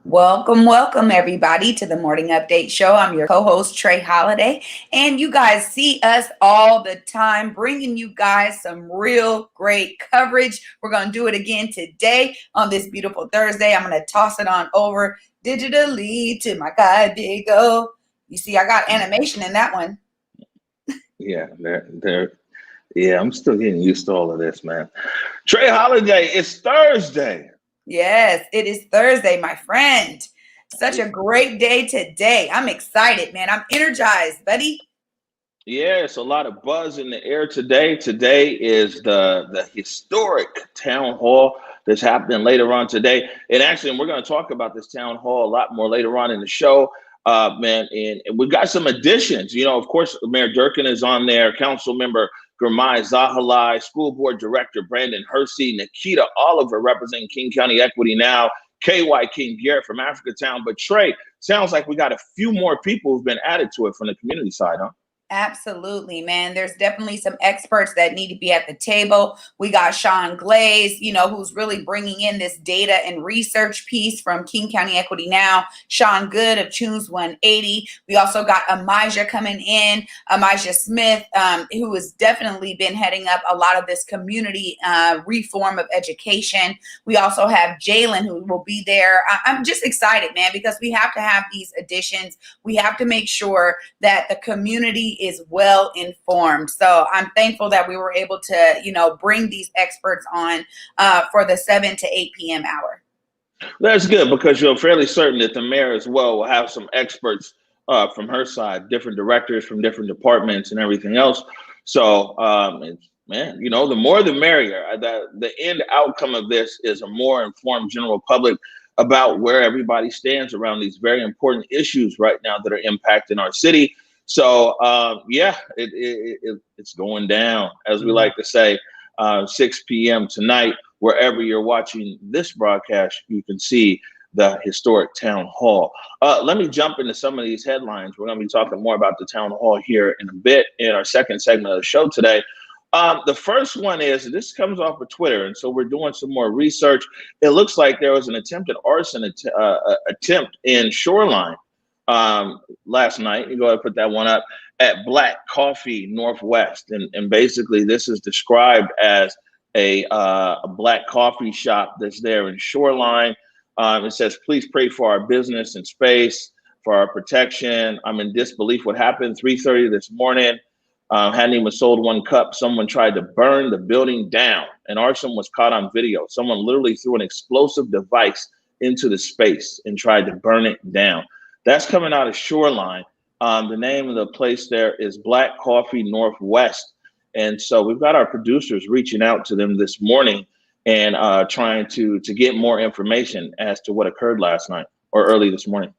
Welcome, welcome everybody to the Morning Update Show. I'm your co-host Trey Holiday, and you guys see us all the time bringing you guys some real great coverage. We're going to do it again today on this beautiful Thursday. I'm going to toss it on over digitally to my guy Diego. You see, I got animation in that one. Yeah, yeah, I'm still getting used to all of this, man. Trey Holiday, it's Thursday. Yes, it is Thursday, my friend. Such a great day today. I'm excited, man. I'm energized, buddy. Yeah, it's a lot of buzz in the air today. Today is the historic town hall that's happening later on today. And actually, we're going to talk about this town hall a lot more later on in the show, man. And we've got some additions. You know, of course, Mayor Durkan is on there, Council Member Gurmai Zahalai, School Board Director Brandon Hersey, Nikita Oliver representing King County Equity Now, KY King Garrett from Africatown. But Trey, sounds like we got a few more people who've been added to it from the community side, huh? Absolutely, man. There's definitely some experts that need to be at the table. We got Sean Glaze, who's really bringing in this data and research piece from King County Equity Now. Sean Goode of Choose 180. We also got Amijah coming in, Amijah Smith, who has definitely been heading up a lot of this community reform of education. We also have Jalen, who will be there. I'm just excited, man, because we have to have these additions. We have to make sure that the community is well informed. So I'm thankful that we were able to, bring these experts on for the 7 to 8 p.m. hour. That's good because you're fairly certain that the mayor as well will have some experts from her side, different directors from different departments and everything else. So, man, the more the merrier. The end outcome of this is a more informed general public about where everybody stands around these very important issues right now that are impacting our city. So, it's going down, as we like to say, 6 p.m. tonight. Wherever you're watching this broadcast, you can see the historic town hall. Let me jump into some of these headlines. We're going to be talking more about the town hall here in a bit in our second segment of the show today. The first one is, this comes off of Twitter, and so we're doing some more research. It looks like there was an attempted arson attempt in Shoreline last night. You go ahead and put that one up at Black Coffee Northwest. And basically this is described as a black coffee shop that's there in Shoreline. It says, please pray for our business and space, for our protection. I'm in disbelief what happened 3:30 this morning. Hadn't even sold one cup. Someone tried to burn the building down. An arson was caught on video. Someone literally threw an explosive device into the space and tried to burn it down. That's coming out of Shoreline. The name of the place there is Black Coffee Northwest. And so we've got our producers reaching out to them this morning and trying to get more information as to what occurred last night or early this morning.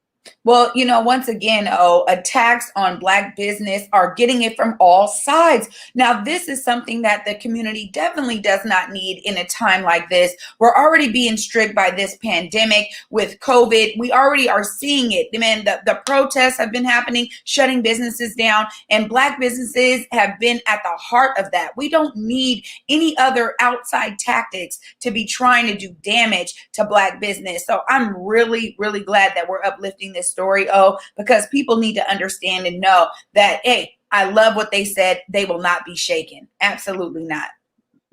Well, once again, attacks on Black business are getting it from all sides. Now, this is something that the community definitely does not need in a time like this. We're already being strict by this pandemic with COVID. We already are seeing it. Man, the protests have been happening, shutting businesses down, and Black businesses have been at the heart of that. We don't need any other outside tactics to be trying to do damage to Black business. So I'm really, really glad that we're uplifting this story, because people need to understand and know that, hey, I love what they said. They will not be shaken. Absolutely not.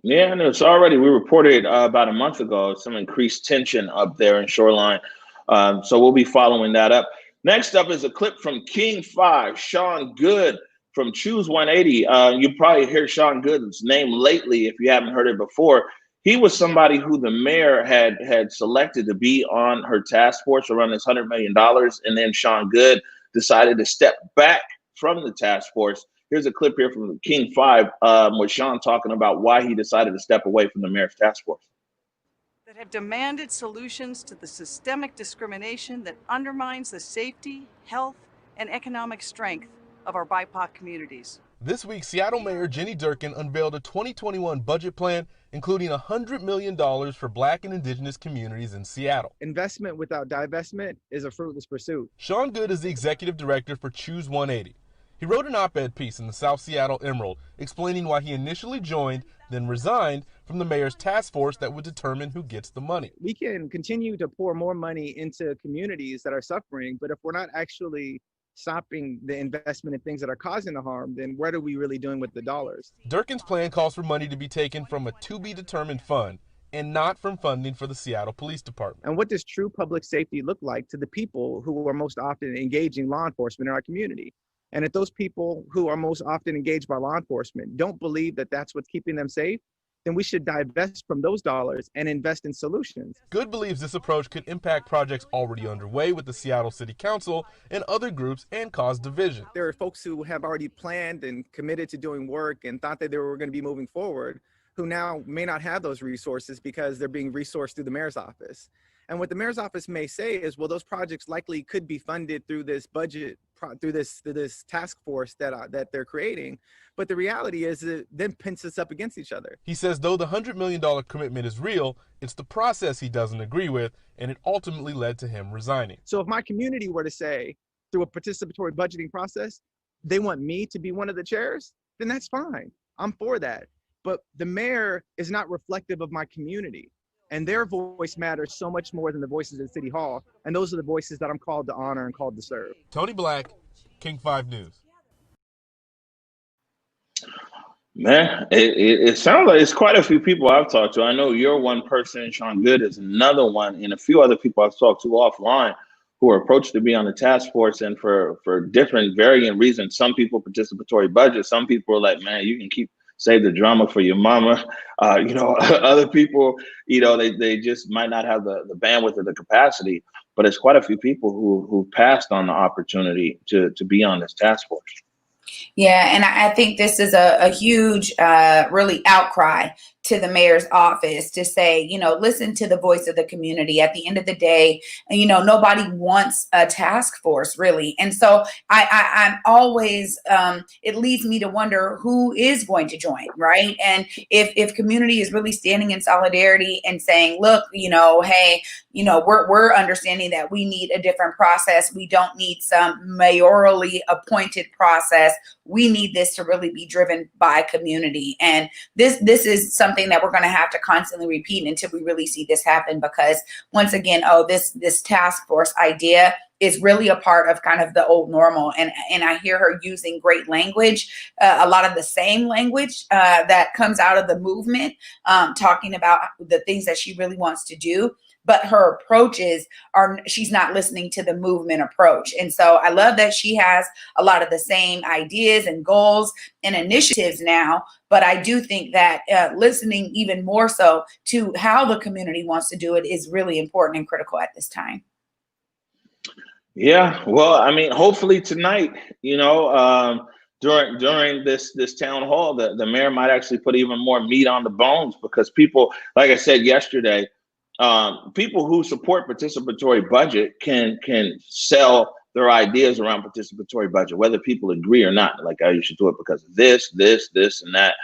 Yeah, and it's already, we reported about a month ago, some increased tension up there in Shoreline. So we'll be following that up. Next up is a clip from King 5, Sean Goode from Choose 180. You probably hear Sean Goode's name lately if you haven't heard it before. He was somebody who the mayor had selected to be on her task force around this $100 million. And then Sean Goode decided to step back from the task force. Here's a clip here from King 5 with Sean talking about why he decided to step away from the mayor's task force. That have demanded solutions to the systemic discrimination that undermines the safety, health, and economic strength of our BIPOC communities. This week, Seattle Mayor Jenny Durkan unveiled a 2021 budget plan, including $100 million for Black and Indigenous communities in Seattle. Investment without divestment is a fruitless pursuit. Sean Goode is the executive director for Choose 180. He wrote an op-ed piece in the South Seattle Emerald explaining why he initially joined, then resigned from the mayor's task force that would determine who gets the money. We can continue to pour more money into communities that are suffering, but if we're not actually stopping the investment in things that are causing the harm, then what are we really doing with the dollars? Durkan's plan calls for money to be taken from a to-be-determined fund and not from funding for the Seattle Police Department. And what does true public safety look like to the people who are most often engaging law enforcement in our community? And if those people who are most often engaged by law enforcement don't believe that that's what's keeping them safe, then we should divest from those dollars and invest in solutions. Goode believes this approach could impact projects already underway with the Seattle City Council and other groups and cause division. There are folks who have already planned and committed to doing work and thought that they were going to be moving forward, who now may not have those resources because they're being resourced through the mayor's office. And what the mayor's office may say is, well, those projects likely could be funded through this budget, through this task force that they're creating. But the reality is it then pins us up against each other. He says though the $100 million commitment is real, it's the process he doesn't agree with, and it ultimately led to him resigning. So if my community were to say, through a participatory budgeting process, they want me to be one of the chairs, then that's fine. I'm for that. But the mayor is not reflective of my community. And their voice matters so much more than the voices at City Hall. And those are the voices that I'm called to honor and called to serve. Tony Black, King 5 News. Man, it sounds like it's quite a few people I've talked to. I know you're one person, Sean Goode is another one, and a few other people I've talked to offline who are approached to be on the task force, and for different varying reasons. Some people participatory budget, some people are like, man, you can save the drama for your mama. Other people, they just might not have the bandwidth or the capacity, but it's quite a few people who passed on the opportunity to be on this task force. Yeah, and I think this is a huge, really outcry to the mayor's office to say, listen to the voice of the community. At the end of the day, nobody wants a task force, really. And so I'm always, it leads me to wonder who is going to join, right? And if community is really standing in solidarity and saying, look, hey, we're understanding that we need a different process. We don't need some mayorally appointed process. We need this to really be driven by community. And this is something that we're going to have to constantly repeat until we really see this happen, because once again, this task force idea is really a part of kind of the old normal. And I hear her using great language, a lot of the same language that comes out of the movement, talking about the things that she really wants to do. But her approaches she's not listening to the movement approach. And so I love that she has a lot of the same ideas and goals and initiatives now. But I do think that listening even more so to how the community wants to do it is really important and critical at this time. Yeah, well, I mean, hopefully tonight, during this town hall, the mayor might actually put even more meat on the bones, because people, like I said yesterday, people who support participatory budget can sell their ideas around participatory budget, whether people agree or not. Like, oh, you should do it because of this, and that.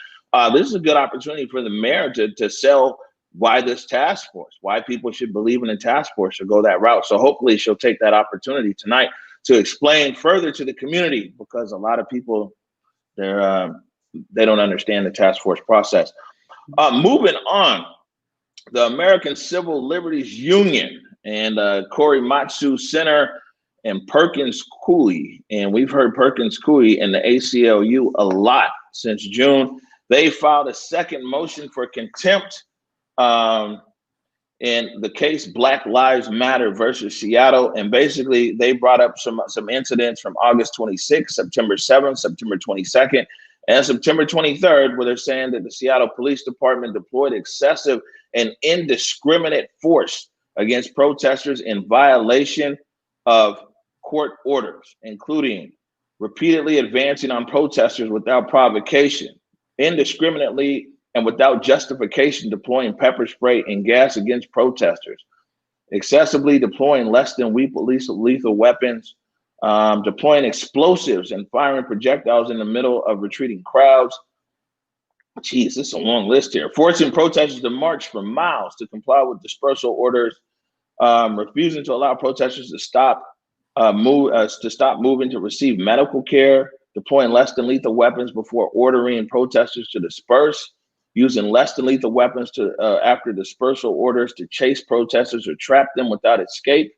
This is a good opportunity for the mayor to sell why this task force, why people should believe in a task force or go that route. So hopefully she'll take that opportunity tonight to explain further to the community, because a lot of people, they don't understand the task force process. Moving on. The American Civil Liberties Union and Korematsu Center and Perkins Coie, and we've heard Perkins Coie and the ACLU a lot since June. They filed a second motion for contempt in the case Black Lives Matter versus Seattle, and basically they brought up some incidents from August 26th, September 7th, September 22nd, and September 23rd, where they're saying that the Seattle Police Department deployed excessive and indiscriminate force against protesters in violation of court orders, including repeatedly advancing on protesters without provocation, indiscriminately and without justification deploying pepper spray and gas against protesters, excessively deploying less than lethal weapons, deploying explosives and firing projectiles in the middle of retreating crowds. Geez, this is a long list here. Forcing protesters to march for miles to comply with dispersal orders, refusing to allow protesters to stop moving to receive medical care, deploying less than lethal weapons before ordering protesters to disperse, using less than lethal weapons to after dispersal orders to chase protesters or trap them without escape,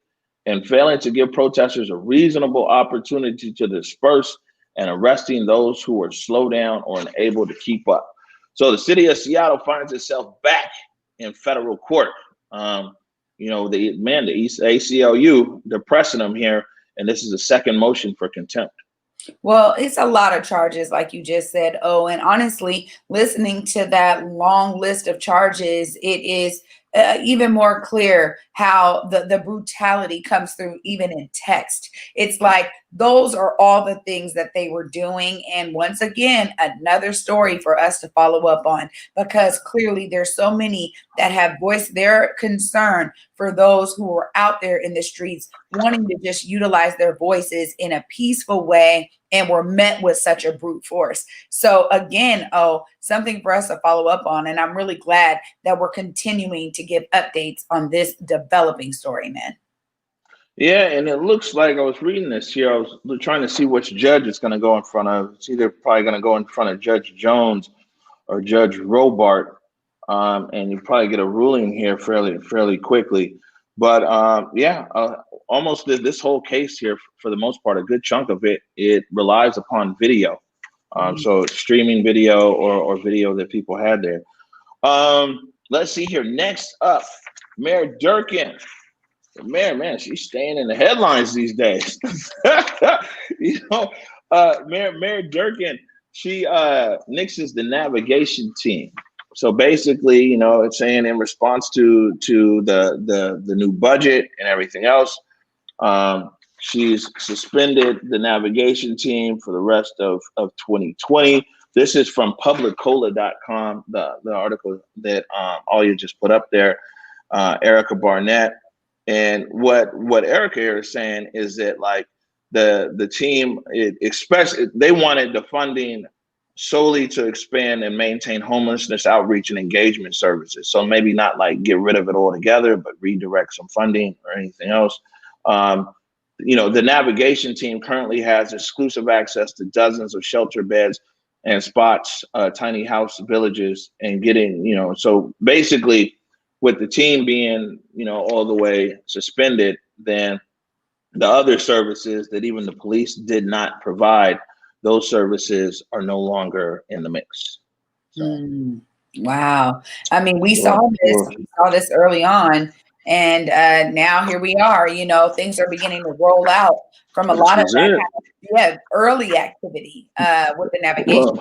and failing to give protesters a reasonable opportunity to disperse, and arresting those who were slow down or unable to keep up. So the city of Seattle finds itself back in federal court. You know, the ACLU, they're pressing them here, and this is a second motion for contempt. Well, it's a lot of charges, like you just said. Oh, and honestly, listening to that long list of charges, it is even more clear how the brutality comes through even in text. It's like those are all the things that they were doing. And once again, another story for us to follow up on, because clearly there's so many that have voiced their concern for those who are out there in the streets wanting to just utilize their voices in a peaceful way, and were met with such a brute force. So again, something for us to follow up on. And I'm really glad that we're continuing to give updates on this developing story, man. Yeah, and it looks like, I was reading this here, I was trying to see which judge it's going to go in front of. It's either probably going to go in front of Judge Jones or Judge Robart, and you probably get a ruling here fairly quickly. But almost this whole case here, for the most part, a good chunk of it relies upon video. So streaming video or video that people had there. Let's see here. Next up, Mayor Durkan. The mayor, man, she's staying in the headlines these days. Mayor Durkan, she nixes the navigation team. So basically, it's saying in response to the new budget and everything else, she's suspended the navigation team for the rest of 2020. This is from publiccola.com, the article that Alia just put up there, Erica Barnett. And what Erica here is saying is that, like, the team, they wanted the funding solely to expand and maintain homelessness outreach and engagement services. So maybe not like get rid of it altogether, but redirect some funding or anything else. The navigation team currently has exclusive access to dozens of shelter beds and spots, tiny house villages, and getting, so basically, with the team being, all the way suspended, then the other services that even the police did not provide, those services are no longer in the mix. So. Wow. I mean, we saw this early on, and now here we are, things are beginning to roll out from a lot of that early activity with the navigation.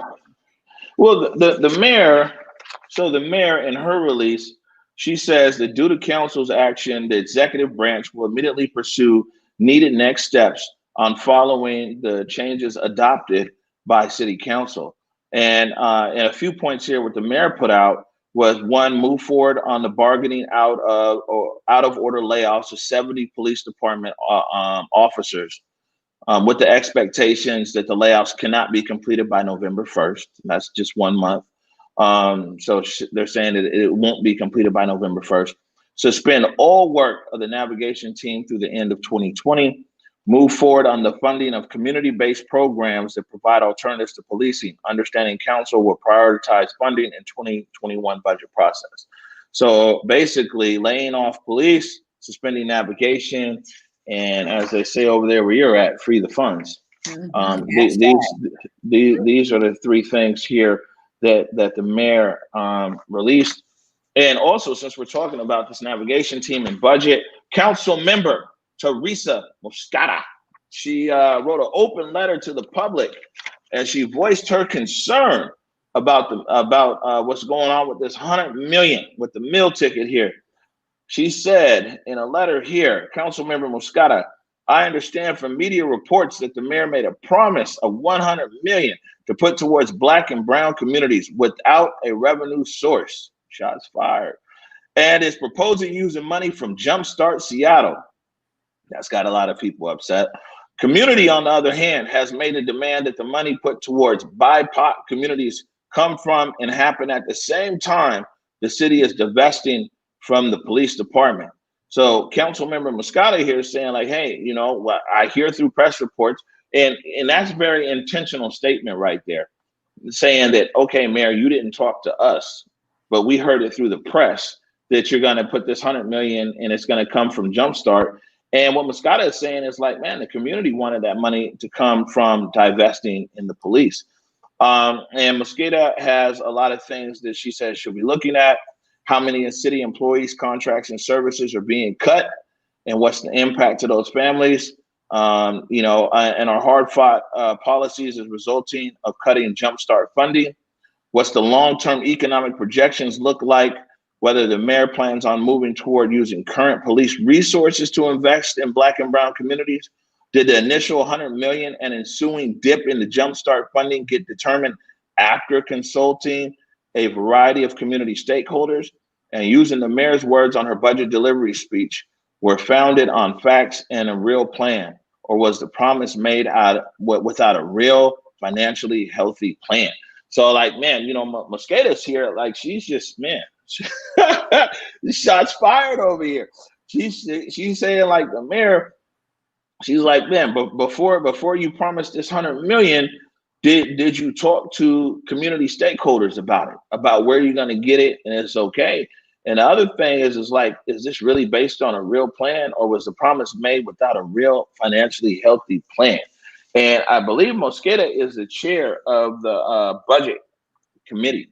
Well, the mayor, the mayor in her release, she says that due to council's action, the executive branch will immediately pursue needed next steps on following the changes adopted by city council. And a few points here, what the mayor put out was, one, move forward on the bargaining out of order layoffs of 70 police department officers, with the expectations that the layoffs cannot be completed by November 1st. That's just 1 month. So they're saying that it won't be completed by November 1st. Suspend all work of the navigation team through the end of 2020. Move forward on the funding of community-based programs that provide alternatives to policing. Understanding council will prioritize funding in 2021 budget process. So basically, laying off police, suspending navigation, and as they say over there where you're at, free the funds. These are the three things here that the mayor released. And also, since we're talking about this navigation team and budget, council member Teresa Mosqueda, she wrote an open letter to the public, and she voiced her concern about what's going on with this $100 million with the meal ticket here. She said in a letter here, Council Member Mosqueda, I understand from media reports that the mayor made a promise of $100 million to put towards Black and brown communities without a revenue source. Shots fired. And is proposing using money from Jumpstart Seattle. That's got a lot of people upset. Community, on the other hand, has made a demand that the money put towards BIPOC communities come from and happen at the same time the city is divesting from the police department. So Council Member Mosqueda here is saying, like, hey, what I hear through press reports, and that's a very intentional statement right there. saying that, okay, Mayor, you didn't talk to us, but we heard it through the press that you're going to put this 100 million and it's going to come from Jumpstart. And what Mosqueda is saying is like, man, the community wanted that money to come from divesting in the police. And Mosqueda has a lot of things that she says she'll be looking at. How many city employees, contracts, and services are being cut, and what's the impact to those families? And our hard-fought policies is resulting of cutting Jumpstart funding. What's the long-term economic projections look like? Whether the mayor plans on moving toward using current police resources to invest in Black and brown communities? Did the initial 100 million and ensuing dip in the Jumpstart funding get determined after consulting a variety of community stakeholders? And using the mayor's words on her budget delivery speech, were founded on facts and a real plan? Or was the promise made without a real financially healthy plan? So like, man, Mosqueda's here, like she's just, man, shots fired over here. She's saying like the mayor, she's like, man, but before you promised this 100 million, did you talk to community stakeholders about it, about where you're gonna get it and it's okay? And the other thing is like, is this really based on a real plan, or was the promise made without a real financially healthy plan? And I believe Mosqueda is the chair of the budget committee.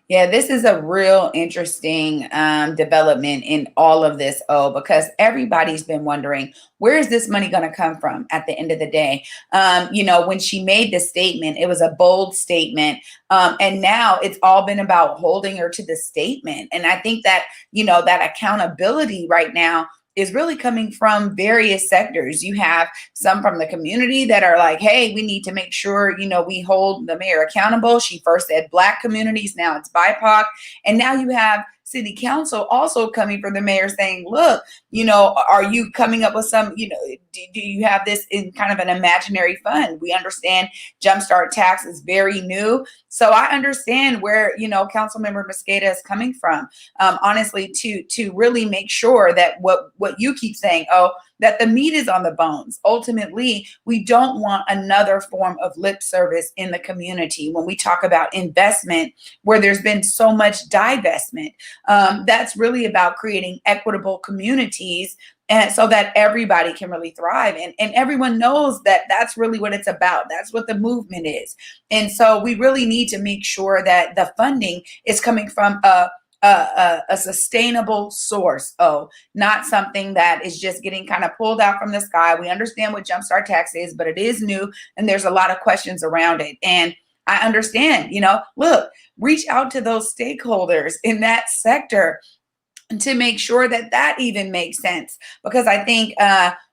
Yeah, this is a real interesting development in all of this, because everybody's been wondering, where is this money going to come from at the end of the day? When she made the statement, it was a bold statement. And now it's all been about holding her to the statement. And I think that, that accountability right now is really coming from various sectors. You have some from the community that are like, hey, we need to make sure, we hold the mayor accountable. She first said Black communities, now it's BIPOC. And now you have city council also coming from the mayor saying, look, are you coming up with some, do you have this in kind of an imaginary fund? We understand Jumpstart tax is very new. So I understand where, Councilmember Mosqueda is coming from, honestly, to really make sure that what you keep saying, that the meat is on the bones. Ultimately, we don't want another form of lip service in the community when we talk about investment where there's been so much divestment. That's really about creating equitable communities, and so that everybody can really thrive. And everyone knows that that's really what it's about. That's what the movement is. And so we really need to make sure that the funding is coming from a sustainable source, not something that is just getting kind of pulled out from the sky. We understand what Jumpstart tax is, but it is new and there's a lot of questions around it. And I understand, look, reach out to those stakeholders in that sector to make sure that that even makes sense. Because I think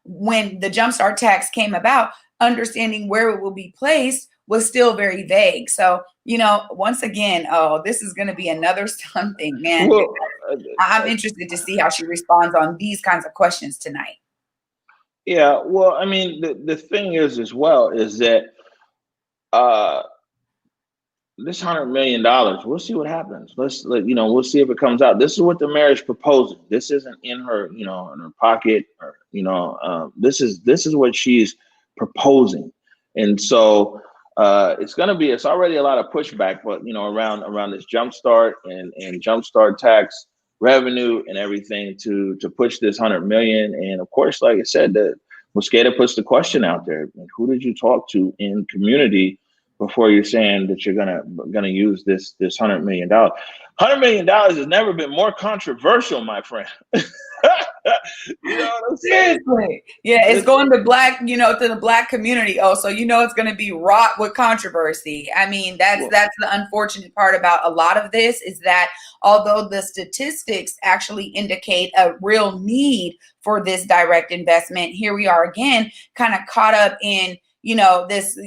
when the Jumpstart tax came about, understanding where it will be placed was still very vague. So, once again, this is going to be another something, man. Well, I'm interested to see how she responds on these kinds of questions tonight. Yeah, well, I mean, the thing is as well is that this $100 million, we'll see what happens. We'll see if it comes out. This is what the mayor is proposing. This isn't in her, in her pocket, or, this is what she's proposing. And so it's already a lot of pushback, but around this Jumpstart and Jumpstart tax revenue and everything to push this 100 million. And of course, like I said, the Mosqueda puts the question out there: who did you talk to in community before you're saying that you're gonna use this $100 million? $100 million has never been more controversial, my friend. You know what I'm saying? Seriously. Yeah, it's going to Black, to the Black community. So it's going to be wrought with controversy. I mean, that's the unfortunate part about a lot of this, is that although the statistics actually indicate a real need for this direct investment, here we are again, kind of caught up in this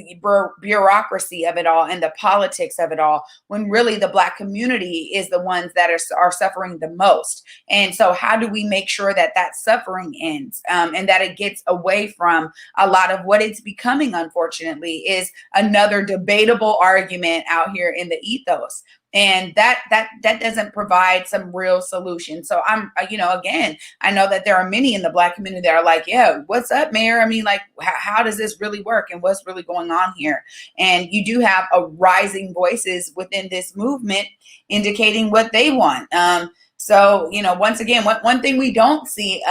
bureaucracy of it all and the politics of it all, when really the Black community is the ones that are suffering the most. And so how do we make sure that suffering ends, and that it gets away from a lot of what it's becoming, unfortunately, is another debatable argument out here in the ethos. And that doesn't provide some real solution. So I'm, again, I know that there are many in the Black community that are like, yeah, what's up, Mayor? I mean, like, how does this really work, and what's really going on here? And you do have a rising voices within this movement indicating what they want. So, once again, one thing we don't see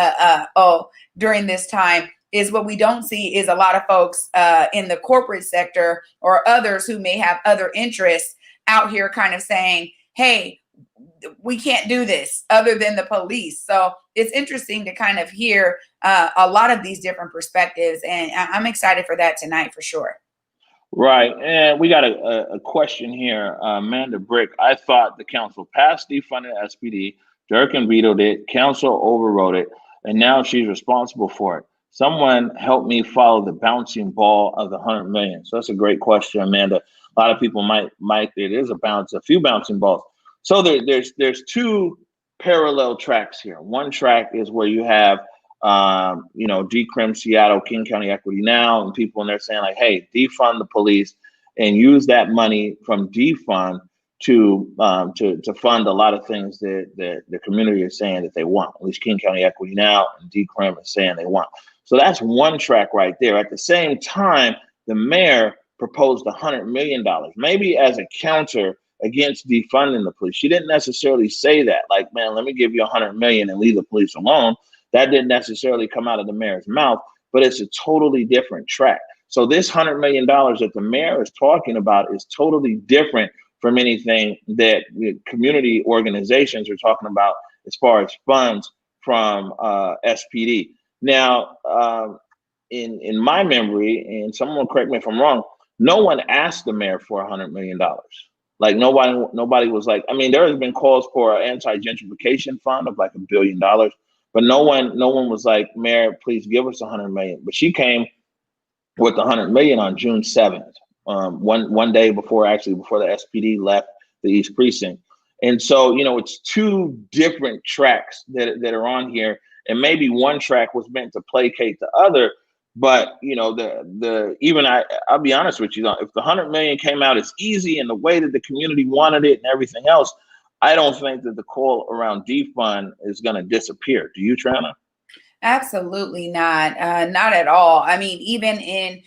during this time is what we don't see is a lot of folks in the corporate sector or others who may have other interests out here kind of saying, hey, we can't do this other than the police. So it's interesting to kind of hear a lot of these different perspectives. And I'm excited for that tonight for sure. Right. And we got a question here. Amanda Brick, I thought the council passed defunding SPD. Durkan vetoed it. Council overrode it. And now she's responsible for it. Someone help me follow the bouncing ball of the 100 million. So that's a great question, Amanda. A lot of people might it is a few bouncing balls. So there's two parallel tracks here. One track is where you have Decrim Seattle, King County Equity Now, and people in there saying like, hey, defund the police and use that money from defund to fund a lot of things that the community is saying that they want. At least King County Equity Now and Decrim is saying they want. So that's one track right there. At the same time, the mayor proposed $100 million, maybe as a counter against defunding the police. She didn't necessarily say that, like, man, let me give you $100 million and leave the police alone. That didn't necessarily come out of the mayor's mouth, but it's a totally different track. So this $100 million that the mayor is talking about is totally different from anything that community organizations are talking about as far as funds from SPD. Now, in my memory, and someone correct me if I'm wrong, no one asked the mayor for $100 million. Like nobody was like, I mean, there has been calls for an anti-gentrification fund of like $1 billion, but no one was like, Mayor, please give us $100 million. But she came with $100 million on June 7th, one day before the SPD left the East Precinct. And so, it's two different tracks that are on here, and maybe one track was meant to placate the other. But I'll be honest with you, if the $100 million came out as easy and the way that the community wanted it and everything else, I don't think that the call around defund is going to disappear. Do you, Trana? Absolutely not. Not at all. I mean, even in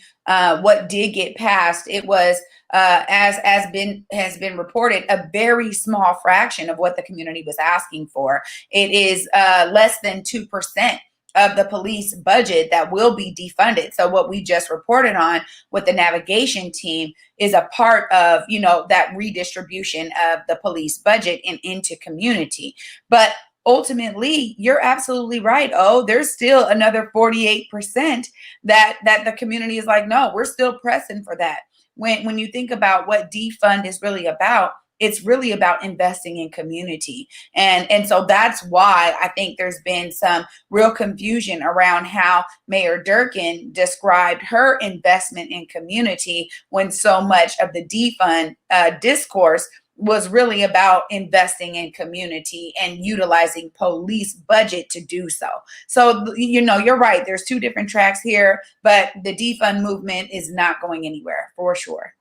what did get passed, it was as has been reported, a very small fraction of what the community was asking for. It is less than 2% of the police budget that will be defunded. So what we just reported on with the navigation team is a part of, that redistribution of the police budget and into community. But ultimately, you're absolutely right. Oh, there's still another 48% that the community is like, no, we're still pressing for that. When you think about what defund is really about, it's really about investing in community. And so that's why I think there's been some real confusion around how Mayor Durkan described her investment in community when so much of the defund discourse was really about investing in community and utilizing police budget to do so. So, you're right. There's two different tracks here, but the defund movement is not going anywhere for sure.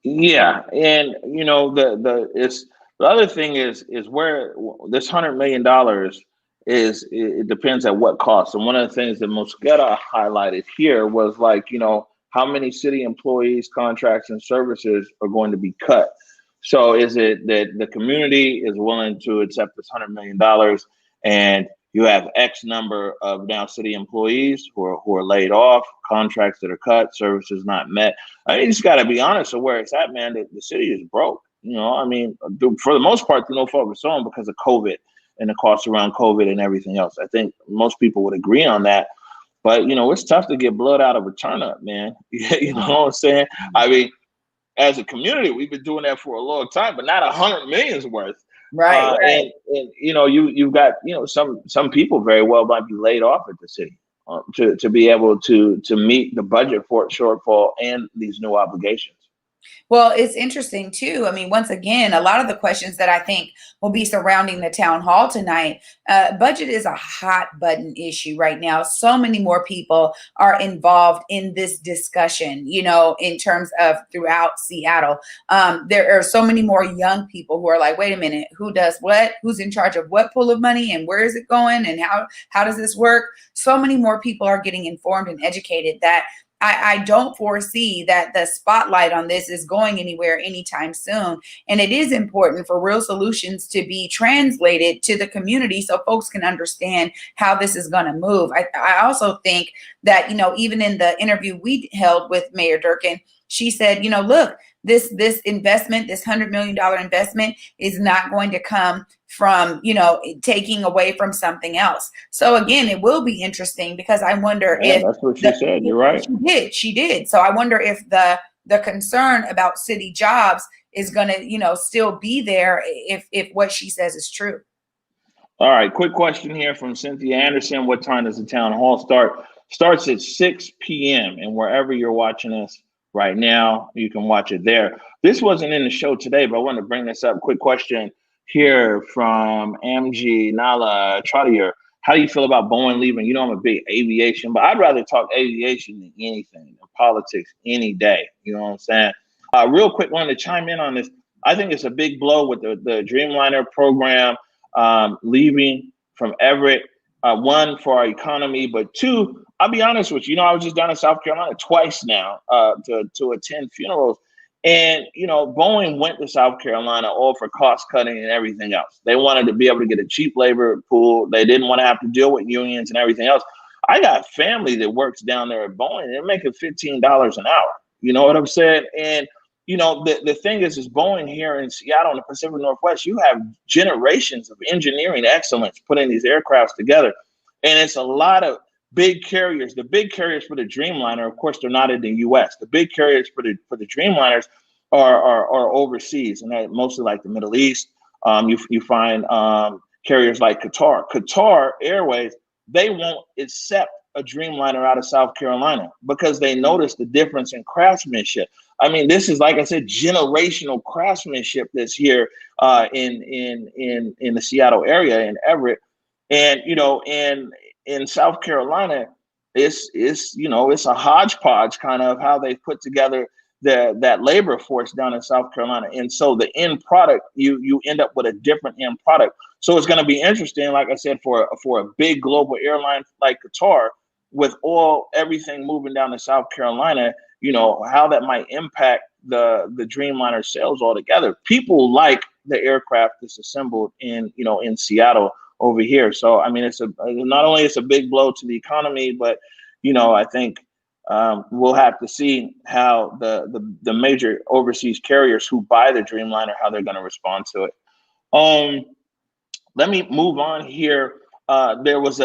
Yeah, and the other thing is where this $100 million is. It depends at what cost. And one of the things that Mosqueda highlighted here was like, how many city employees, contracts, and services are going to be cut. So is it that the community is willing to accept this $100 million, and you have X number of now city employees who are laid off, contracts that are cut, services not met? I mean, you just got to be honest of where it's at, man. The city is broke. I mean, for the most part, no focus on because of COVID and the costs around COVID and everything else. I think most people would agree on that. But, it's tough to get blood out of a turnip, man. You know what I'm saying? I mean, as a community, we've been doing that for a long time, but not 100 million's worth. Right. And you've got some people very well might be laid off at the city to be able to meet the budget for shortfall and these new obligations. Well, it's interesting too. I mean, once again, a lot of the questions that I think will be surrounding the town hall tonight, budget is a hot button issue right now. So many more people are involved in this discussion, in terms of throughout Seattle. There are so many more young people who are like, wait a minute, who does what? Who's in charge of what pool of money, and where is it going, and how does this work? So many more people are getting informed and educated that I don't foresee that the spotlight on this is going anywhere anytime soon. And it is important for real solutions to be translated to the community so folks can understand how this is going to move. I also think that, even in the interview we held with Mayor Durkan, she said, look, this investment, this $100 million investment is not going to come from, taking away from something else. So again, it will be interesting because I wonder if that's what she said. You're right. She did. So I wonder if the concern about city jobs is going to, still be there if what she says is true. All right. Quick question here from Cynthia Anderson. What time does the town hall start? Starts at 6 p.m. And wherever you're watching us right now, you can watch it there. This wasn't in the show today, but I want to bring this up. Quick question here from MG Nala Trottier. How do you feel about Boeing leaving? I'm a big aviation, but I'd rather talk aviation than anything, politics any day. You know what I'm saying? Real quick, wanted to chime in on this. I think it's a big blow with the Dreamliner program leaving from Everett. One, for our economy, but two, I'll be honest with you. I was just down in South Carolina twice now to attend funerals. And, Boeing went to South Carolina all for cost cutting and everything else. They wanted to be able to get a cheap labor pool. They didn't want to have to deal with unions and everything else. I got family that works down there at Boeing. They're making $15 an hour. You know what I'm saying? And, the thing is Boeing here in Seattle in the Pacific Northwest, you have generations of engineering excellence putting these aircrafts together. And it's a lot of big carriers. The big carriers for the Dreamliner, of course, they're not in the U.S. The big carriers for the Dreamliners are overseas, and they're mostly like the Middle East. You find carriers like Qatar Airways. They won't accept a Dreamliner out of South Carolina because they notice the difference in craftsmanship. I mean, this is, like I said, generational craftsmanship that's here in the Seattle area in Everett, and in South Carolina, it's a hodgepodge kind of how they put together that labor force down in South Carolina. And so the end product, you end up with a different end product. So it's going to be interesting, like I said, for a big global airline like Qatar, with everything moving down to South Carolina, how that might impact the Dreamliner sales altogether. People like the aircraft that's assembled in Seattle over here. So, I mean, not only it's a big blow to the economy, but, I think we'll have to see how the major overseas carriers who buy the Dreamliner, how they're going to respond to it. Let me move on here. There was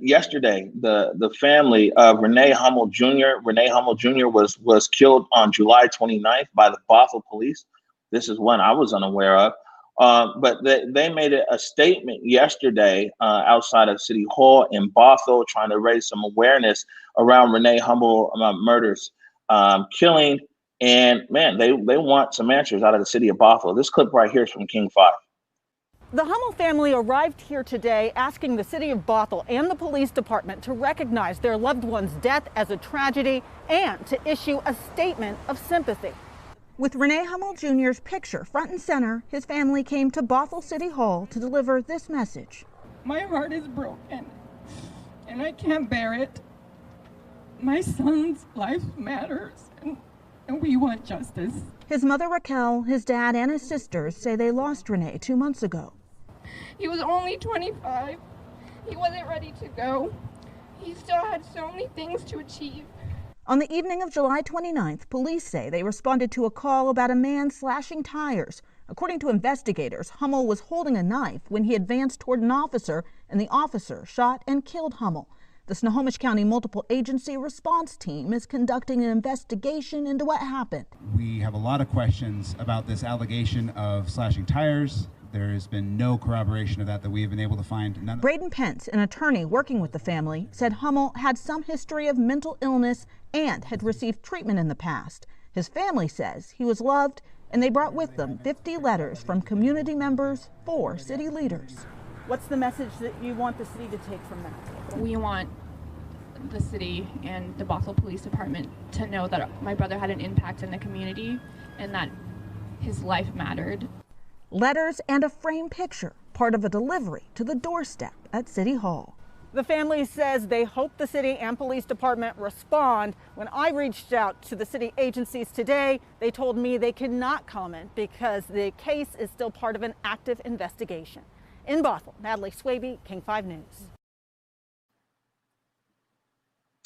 yesterday, the family of Renee Hummel Jr. Renee Hummel Jr. was killed on July 29th by the Bothell police. This is one I was unaware of. But they made a statement yesterday outside of City Hall in Bothell, trying to raise some awareness around Renee Hummel murders, killing. And man, they want some answers out of the city of Bothell. This clip right here is from King 5. The Hummel family arrived here today asking the city of Bothell and the police department to recognize their loved one's death as a tragedy and to issue a statement of sympathy. With Renee Hummel Jr.'s picture front and center, his family came to Bothell City Hall to deliver this message. My heart is broken and I can't bear it. My son's life matters and we want justice. His mother Raquel, his dad, and his sisters say they lost Renee 2 months ago. He was only 25. He wasn't ready to go. He still had so many things to achieve. On the evening of July 29th, police say they responded to a call about a man slashing tires. According to investigators, Hummel was holding a knife when he advanced toward an officer, and the officer shot and killed Hummel. The Snohomish County Multiple Agency Response Team is conducting an investigation into what happened. We have a lot of questions about this allegation of slashing tires. There has been no corroboration of that we have been able to find. Braden Pence, an attorney working with the family, said Hummel had some history of mental illness and had received treatment in the past. His family says he was loved, and they brought with them 50 letters from community members for city leaders. What's the message that you want the city to take from that? We want the city and the Bothell Police Department to know that my brother had an impact in the community and that his life mattered. Letters and a framed picture, part of a delivery to the doorstep at City Hall. The family says they hope the city and police department respond. When I reached out to the city agencies today, they told me they cannot comment because the case is still part of an active investigation. In Bothell, Natalie Swaby, King 5 News.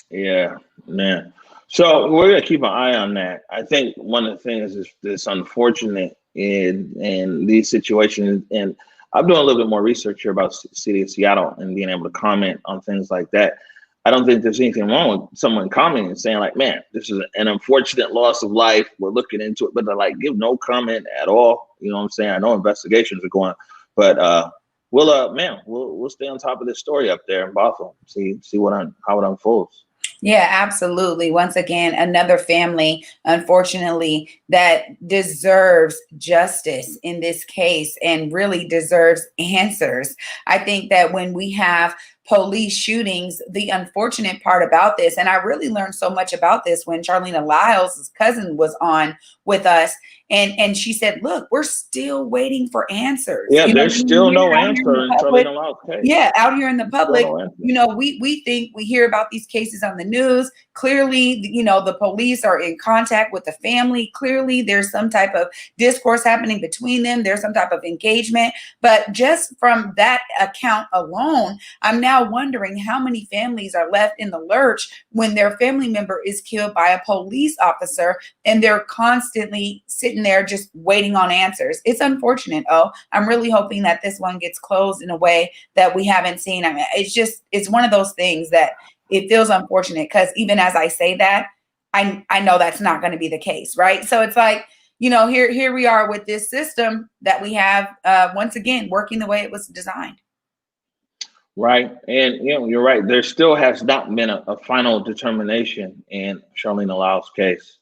Yeah, man. So we're gonna keep an eye on that. I think one of the things is that's unfortunate in these situations, and I'm doing a little bit more research here about the city of Seattle and being able to comment on things like that. I don't think there's anything wrong with someone commenting and saying like, man, this is an unfortunate loss of life. We're looking into it, but to like give no comment at all. You know what I'm saying? I know investigations are going, but we'll stay on top of this story up there in Bothell. See how it unfolds. Yeah, absolutely. Once again, another family, unfortunately, that deserves justice in this case and really deserves answers. I think that when we have police shootings, the unfortunate part about this, and I really learned so much about this when Charlene Lyles' cousin was on with us, and she said, look, we're still waiting for answers. Yeah, there's still no answer in Charlene Lyles' case. Yeah, out here in the public, no we think we hear about these cases on the news. Clearly, the police are in contact with the family. Clearly, there's some type of discourse happening between them. There's some type of engagement. But just from that account alone, I'm now wondering how many families are left in the lurch when their family member is killed by a police officer and they're constantly sitting there just waiting on answers. It's unfortunate. I'm really hoping that this one gets closed in a way that we haven't seen. I mean, it's one of those things that it feels unfortunate because even as I say that, I know that's not going to be the case, right? So it's like, here we are with this system that we have, once again, working the way it was designed. Right. And you're right. There still has not been a final determination in Charlene Lyles' case.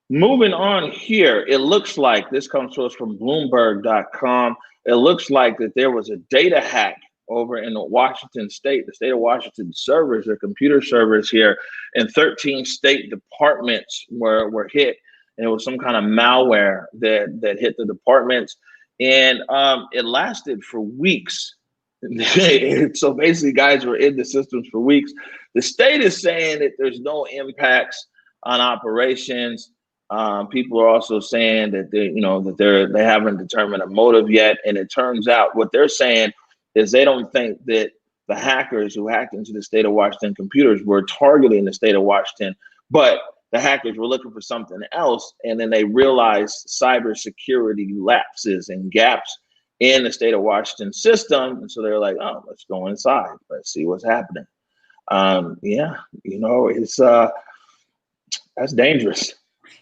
Moving on here, it looks like this comes to us from Bloomberg.com. It looks like that there was a data hack over in Washington State, the state of Washington servers, their computer servers here, and 13 state departments were hit. And it was some kind of malware that hit the departments. And it lasted for weeks. So basically, guys were in the systems for weeks. The state is saying that there's no impacts on operations. People are also saying that they haven't determined a motive yet. And it turns out what they're saying is they don't think that the hackers who hacked into the state of Washington computers were targeting the state of Washington, but the hackers were looking for something else. And then they realized cybersecurity lapses and gaps in the state of Washington system. And so they're like, oh, let's go inside. Let's see what's happening. It's that's dangerous.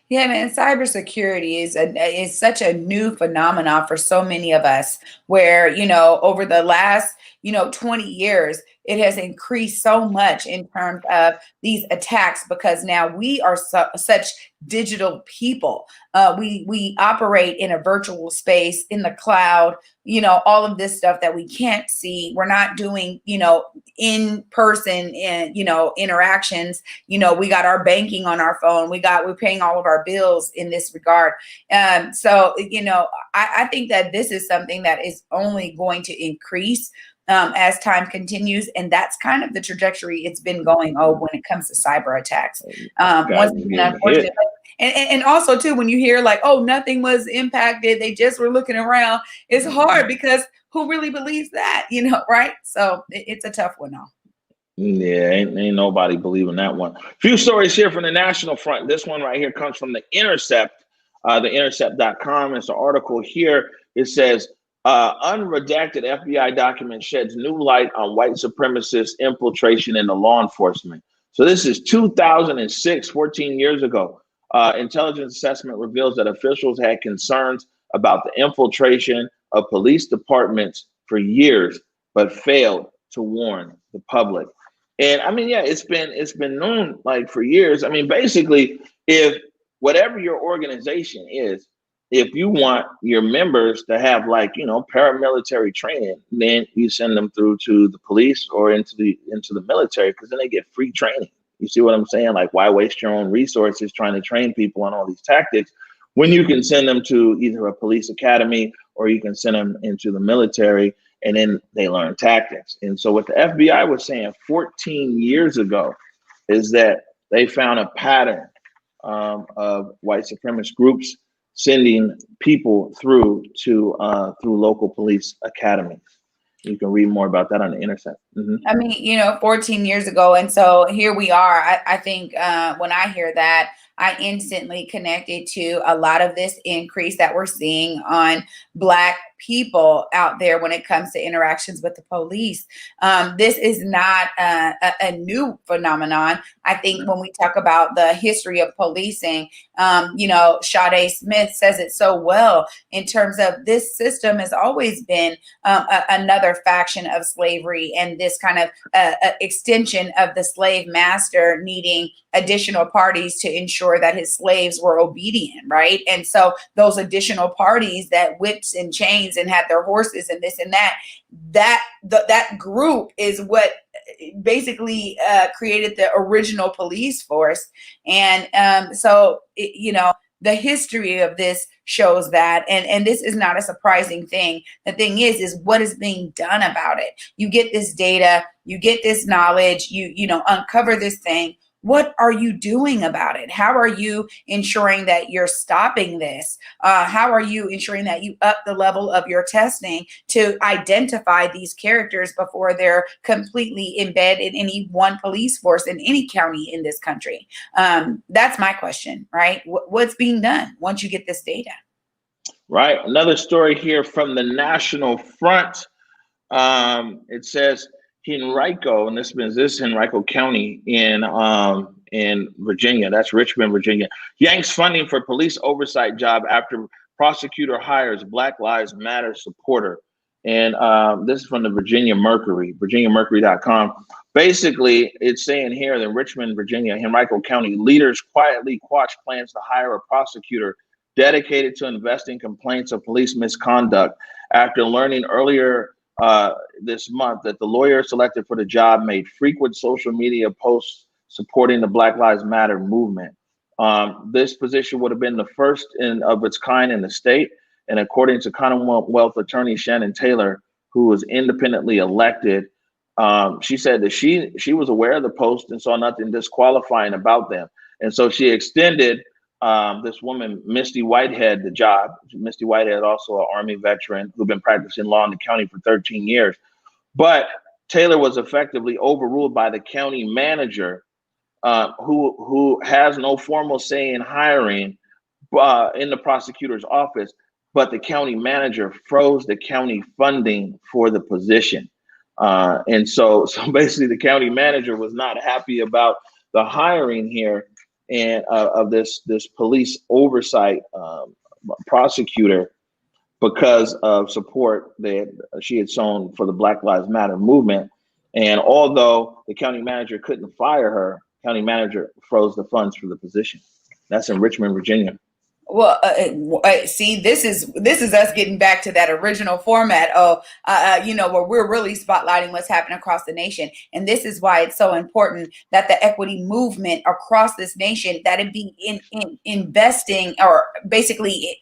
Yeah, man, cybersecurity is such a new phenomenon for so many of us where, over the last, 20 years, it has increased so much in terms of these attacks because now we are such digital people. We operate in a virtual space, in the cloud, all of this stuff that we can't see. We're not doing, in person, interactions. We got our banking on our phone. We're paying all of our bills in this regard. So, I think that this is something that is only going to increase as time continues. And that's kind of the trajectory it's been going when it comes to cyber attacks. Unfortunately. And also too, when you hear like, oh, nothing was impacted, they just were looking around, it's hard because who really believes that, right? So it's a tough one now. Yeah, ain't nobody believing that one. Few stories here from the national front. This one right here comes from The Intercept, theintercept.com. It's an article here. It says, unredacted FBI document sheds new light on white supremacist infiltration into law enforcement. So this is 2006, 14 years ago. Intelligence assessment reveals that officials had concerns about the infiltration of police departments for years, but failed to warn the public. And I mean, yeah, it's been known like for years. I mean, basically, if whatever your organization is, if you want your members to have like, you know, paramilitary training, then you send them through to the police or into the military, because then they get free training. You see what I'm saying? Like, why waste your own resources trying to train people on all these tactics when you can send them to either a police academy or you can send them into the military, and then they learn tactics. And so what the FBI was saying 14 years ago is that they found a pattern of white supremacist groups sending people through local police academies. You can read more about that on the internet. I mean, you know, 14 years ago. And so here we are. I think when I hear that, I instantly connected to a lot of this increase that we're seeing on Black people out there when it comes to interactions with the police. This is not a new phenomenon. I think when we talk about the history of policing, you know, Sade Smith says it so well in terms of this system has always been another faction of slavery, and this kind of extension of the slave master needing additional parties to ensure that his slaves were obedient, right? And so those additional parties that whips and chains and had their horses and this and that group is what basically created the original police force. And so, you know, the history of this shows that, and this is not a surprising thing. The thing is what is being done about it. You get this data, you get this knowledge, you know, uncover this thing. What are you doing about it? How are you ensuring that you're stopping this? How are you ensuring that you up the level of your testing to identify these characters before they're completely embedded in any one police force in any county in this country? That's my question, right? What's being done once you get this data? Right. Another story here from the National Front. It says, Henrico, and this is Henrico County in Virginia. That's Richmond, Virginia. Yanks funding for police oversight job after prosecutor hires Black Lives Matter supporter. And this is from the Virginia Mercury, virginiamercury.com. Basically, it's saying here that Richmond, Virginia, Henrico County leaders quietly quash plans to hire a prosecutor dedicated to investigating complaints of police misconduct after learning earlier this month that the lawyer selected for the job made frequent social media posts supporting the Black Lives Matter movement. This position would have been the first of its kind in the state. And according to Commonwealth Attorney Shannon Taylor, who was independently elected, she said that she was aware of the post and saw nothing disqualifying about them. And so she extended this woman, Misty Whitehead, the job. Misty Whitehead, also an Army veteran who'd been practicing law in the county for 13 years. But Taylor was effectively overruled by the county manager, who has no formal say in hiring in the prosecutor's office, but the county manager froze the county funding for the position. And so basically the county manager was not happy about the hiring here and of this police oversight prosecutor because of support that she had shown for the Black Lives Matter movement. And although the county manager couldn't fire her, county manager froze the funds for the position. That's in Richmond, Virginia. Well, see, this is us getting back to that original format of, you know, where we're really spotlighting what's happening across the nation. And this is why it's so important that the equity movement across this nation, that it be investing or basically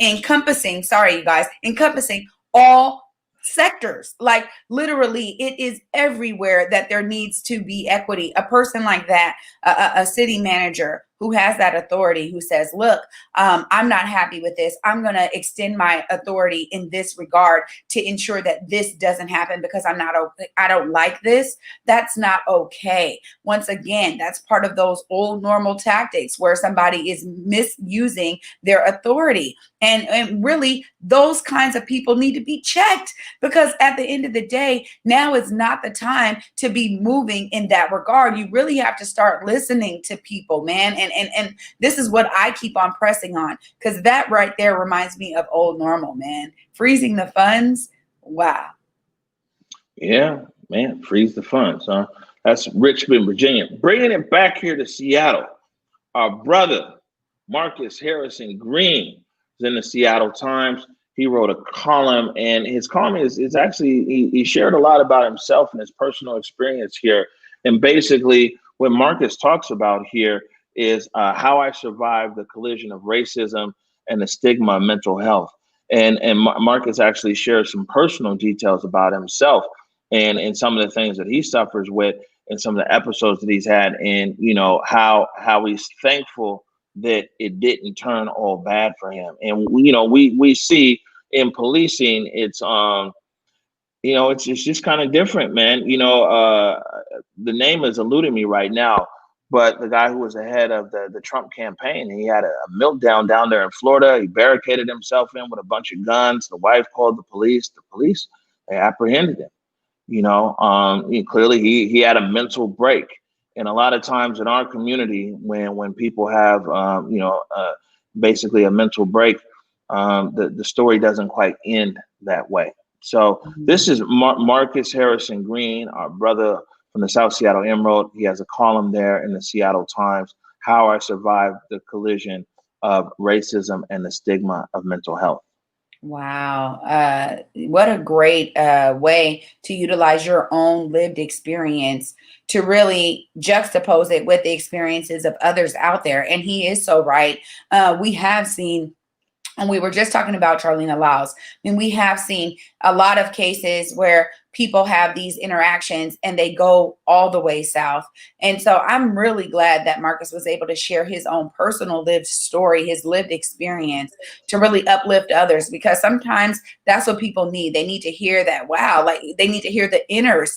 encompassing all sectors. Like literally it is everywhere that there needs to be equity. A person like that, a city manager who has that authority, who says, look, I'm not happy with this. I'm going to extend my authority in this regard to ensure that this doesn't happen because I don't like this. That's not okay. Once again, that's part of those old normal tactics where somebody is misusing their authority. And really, those kinds of people need to be checked, because at the end of the day, now is not the time to be moving in that regard. You really have to start listening to people, man. And this is what I keep on pressing on, because that right there reminds me of old normal, man. Freezing the funds. Wow. Yeah, man, freeze the funds, huh? That's Richmond, Virginia. Bringing it back here to Seattle. Our brother, Marcus Harrison Green, is in the Seattle Times. He wrote a column, and his column is actually, he shared a lot about himself and his personal experience here. And basically, what Marcus talks about here is how I survived the collision of racism and the stigma of mental health. And Marcus actually shares some personal details about himself and some of the things that he suffers with and some of the episodes that he's had, and how he's thankful that it didn't turn all bad for him. And we see in policing, it's it's just kind of different, man. The name is eluding me right now, but the guy who was the head of the Trump campaign, he had a meltdown down there in Florida. He barricaded himself in with a bunch of guns. The wife called the police. The police, they apprehended him. Clearly he had a mental break. And a lot of times in our community, when people have basically a mental break, the story doesn't quite end that way. So this is Marcus Harrison Green, our brother from the South Seattle Emerald. He has a column there in the Seattle Times, How I Survived the Collision of Racism and the Stigma of Mental Health. Wow. What a great way to utilize your own lived experience to really juxtapose it with the experiences of others out there. And he is so right. We have seen, and we were just talking about Charlene Laus. I mean, we have seen a lot of cases where people have these interactions and they go all the way south. And so I'm really glad that Marcus was able to share his own personal lived story, his lived experience, to really uplift others, because sometimes that's what people need. They need to hear that, wow, like they need to hear the inner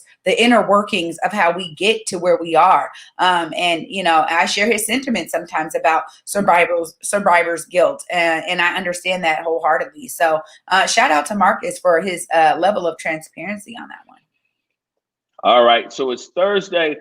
workings of how we get to where we are. I share his sentiments sometimes about survivor's guilt. And I understand that wholeheartedly. So shout out to Marcus for his level of transparency on that one. All right. So it's Thursday,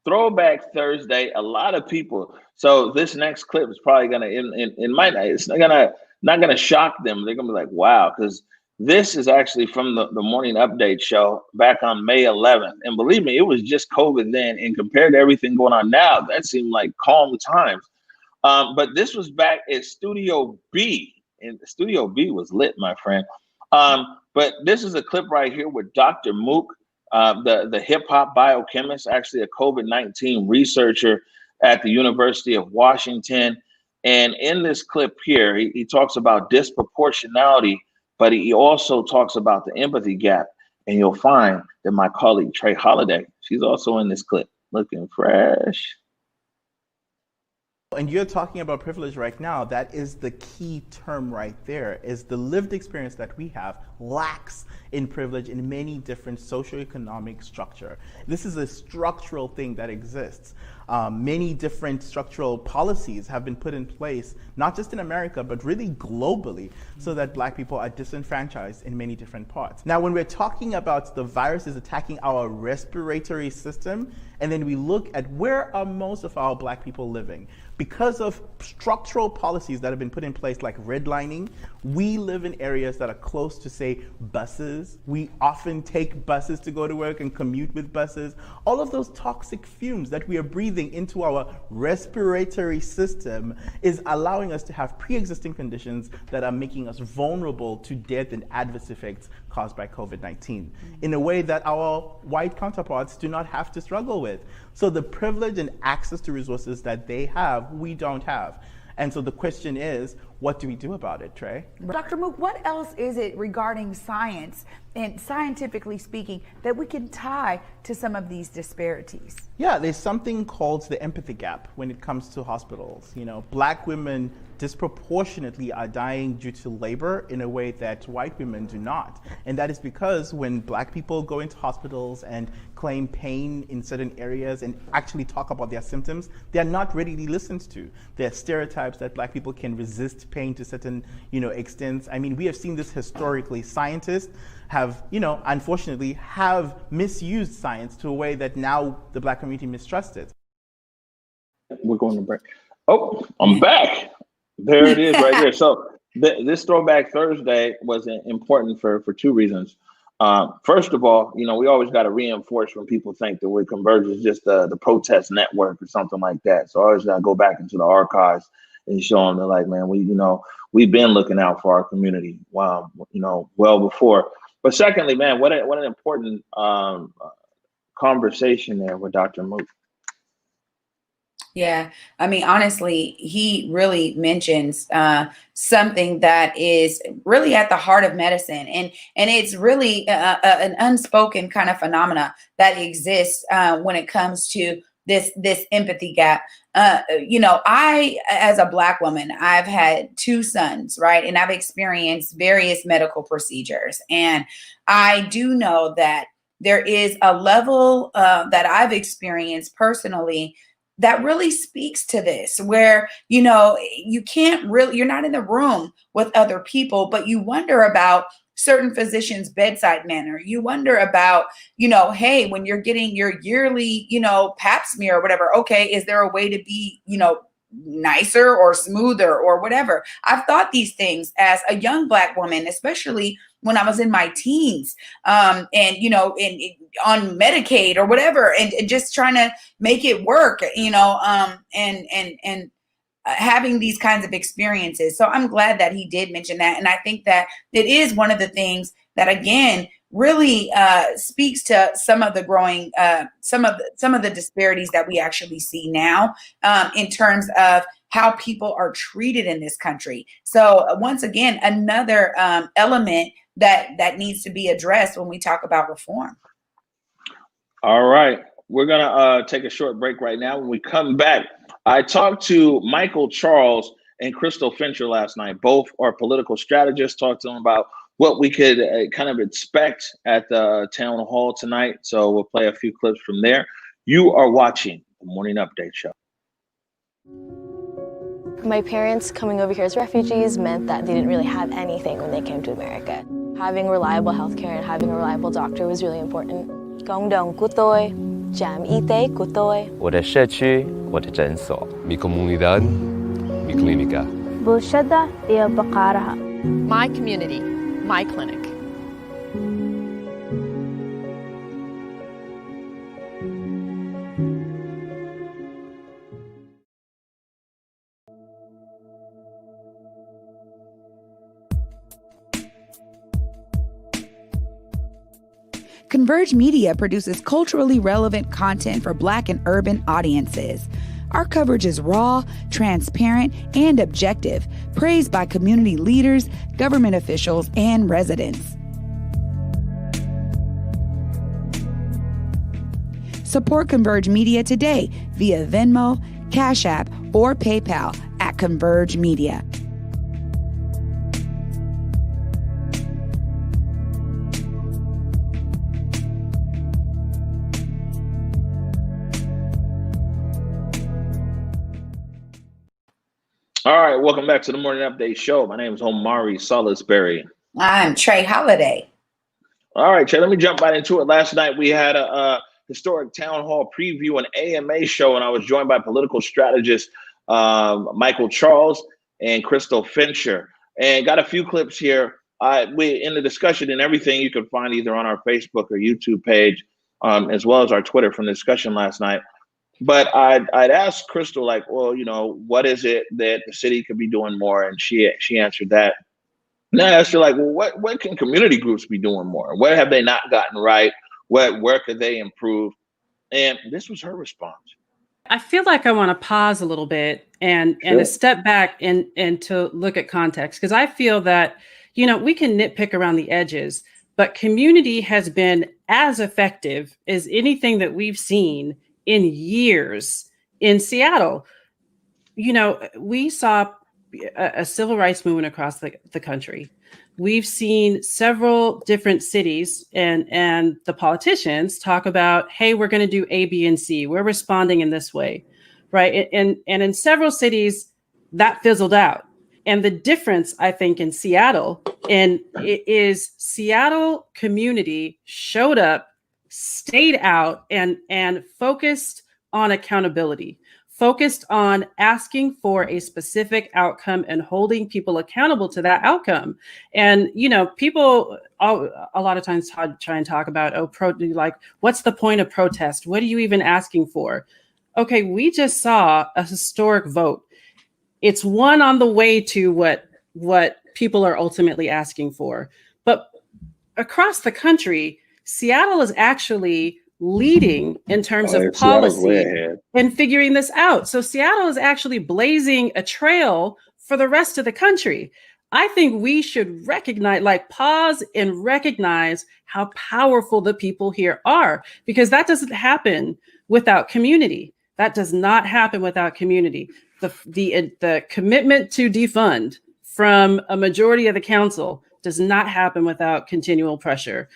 Throwback Thursday. A lot of people. So this next clip is probably gonna it's not gonna shock them. They're gonna be like, wow, because this is actually from the morning update show back on May 11th. And believe me, it was just COVID then, and compared to everything going on now, that seemed like calm times. But this was back at Studio B, and Studio B was lit, my friend. But this is a clip right here with Dr. Mook, the hip hop biochemist, actually a COVID-19 researcher at the University of Washington. And in this clip here, he talks about disproportionality, but he also talks about the empathy gap. And you'll find that my colleague, Trey Holiday, she's also in this clip, looking fresh. And you're talking about privilege right now. That is the key term right there, is the lived experience that we have lacks in privilege in many different socioeconomic structure. This is a structural thing that exists. Many different structural policies have been put in place, not just in America, but really globally, so that Black people are disenfranchised in many different parts. Now, when we're talking about the virus is attacking our respiratory system, and then we look at where are most of our Black people living, because of structural policies that have been put in place, like redlining, we live in areas that are close to, say, buses. We often take buses to go to work and commute with buses. All of those toxic fumes that we are breathing into our respiratory system is allowing us to have pre-existing conditions that are making us vulnerable to death and adverse effects caused by COVID-19 in a way that our white counterparts do not have to struggle with. So the privilege and access to resources that they have, we don't have. And so the question is, what do we do about it, Trey? Dr. Mook, what else is it regarding science and scientifically speaking that we can tie to some of these disparities? Yeah, there's something called the empathy gap when it comes to hospitals. Black women disproportionately are dying due to labor in a way that white women do not. And that is because when Black people go into hospitals and claim pain in certain areas and actually talk about their symptoms, they are not readily listened to. There are stereotypes that Black people can resist pain to certain, extents. I mean, we have seen this historically. Scientists have, unfortunately, have misused science to a way that now the Black community mistrusts it. We're going to break. Oh, I'm back. There it is right there. So this Throwback Thursday was important for two reasons. First of all, we always got to reinforce when people think that Converge is just the protest network or something like that. So I always got to go back into the archives and show them that, like, man, we've been looking out for our community. Wow, well before. But secondly, man, what an important conversation there with Dr. Mook. Yeah, I mean, honestly, he really mentions something that is really at the heart of medicine, and it's really an unspoken kind of phenomena that exists when it comes to this empathy gap. I, as a Black woman, I've had 2 sons, right, and I've experienced various medical procedures, and I do know that there is a level that I've experienced personally that really speaks to this, where, you can't really, you're not in the room with other people, but you wonder about certain physicians' bedside manner. You wonder about, hey, when you're getting your yearly, pap smear or whatever, okay, is there a way to be, nicer or smoother or whatever? I've thought these things as a young Black woman, especially when I was in my teens, and on Medicaid or whatever, and just trying to make it work, and having these kinds of experiences. So I'm glad that he did mention that, and I think that it is one of the things that, again, really speaks to some of the growing, some of the disparities that we actually see now in terms of how people are treated in this country. So once again, another element that needs to be addressed when we talk about reform. All right, we're gonna take a short break right now. When we come back, I talked to Michael Charles and Crystal Fincher last night. Both are political strategists. Talked to them about what we could kind of expect at the town hall tonight. So we'll play a few clips from there. You are watching the Morning Update Show. My parents coming over here as refugees meant that they didn't really have anything when they came to America. Having reliable healthcare and having a reliable doctor was really important. 共同của tôi, trạm y tế của tôi. 我的社区，我的诊所。Mi comunidad, mi clínica. بلشدة هي بقارها. My community, my clinic. Converge Media produces culturally relevant content for Black and urban audiences. Our coverage is raw, transparent, and objective, praised by community leaders, government officials, and residents. Support Converge Media today via Venmo, Cash App, or PayPal at Converge Media. All right, welcome back to the Morning Update Show. My name is Omari Salisbury. I'm Trey Holiday. All right, Trey, let me jump right into it. Last night we had a historic town hall preview, an AMA show, and I was joined by political strategist Michael Charles and Crystal Fincher. And got a few clips here. We in the discussion and everything you can find either on our Facebook or YouTube page, as well as our Twitter from the discussion last night. But I'd asked Crystal, like, well, what is it that the city could be doing more? And she answered that. And I asked her, like, well, what can community groups be doing more? What have they not gotten right? Where could they improve? And this was her response. I feel like I want to pause a little bit and to step back and to look at context, because I feel that, we can nitpick around the edges, but community has been as effective as anything that we've seen in years in Seattle. We saw a civil rights movement across the country. We've seen several different cities and the politicians talk about, hey, we're going to do A, B, and C. We're responding in this way, right? And in several cities, that fizzled out. And the difference, I think, in Seattle is Seattle community showed up, stayed out, and focused on accountability, focused on asking for a specific outcome and holding people accountable to that outcome. And, you know, people a lot of times try and talk about, like, what's the point of protest? What are you even asking for? Okay, we just saw a historic vote. It's one on the way to what people are ultimately asking for. But across the country, Seattle is actually leading in terms of policy and figuring this out. So Seattle is actually blazing a trail for the rest of the country. I think we should recognize, like, pause and recognize how powerful the people here are, because that doesn't happen without community. That does not happen without community. The commitment to defund from a majority of the council does not happen without continual pressure.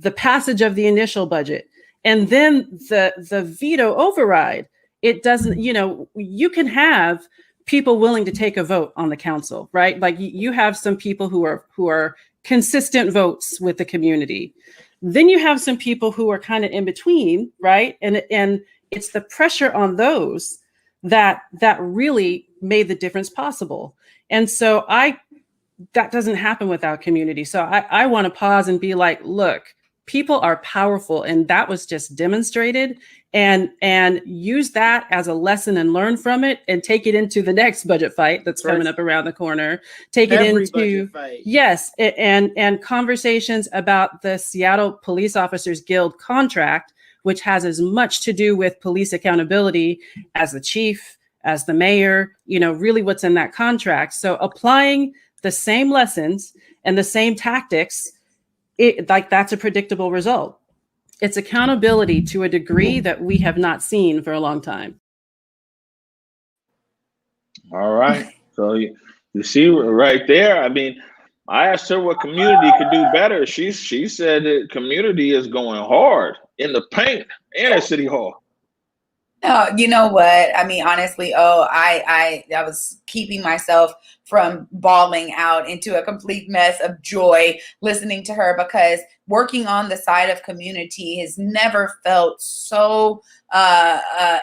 The passage of the initial budget, and then the veto override. It doesn't, you know, you can have people willing to take a vote on the council, right? Like, you have some people who are consistent votes with the community. Then you have some people who are kind of in between, right? And it's the pressure on those that really made the difference possible. And so that doesn't happen without community. So I want to pause and be like, look, people are powerful, and that was just demonstrated, and use that as a lesson and learn from it and take it into the next budget fight that's coming up around the corner. Take it into, yes, and conversations about the Seattle Police Officers Guild contract, which has as much to do with police accountability as the chief, as the mayor, you know, really what's in that contract. So applying the same lessons and the same tactics, that's a predictable result. It's accountability to a degree that we have not seen for a long time. All right. So you see right there. I mean, I asked her what community could do better. She said that community is going hard in the paint and at City Hall. You know what? I mean, honestly, I was keeping myself from bawling out into a complete mess of joy listening to her, because working on the side of community has never felt so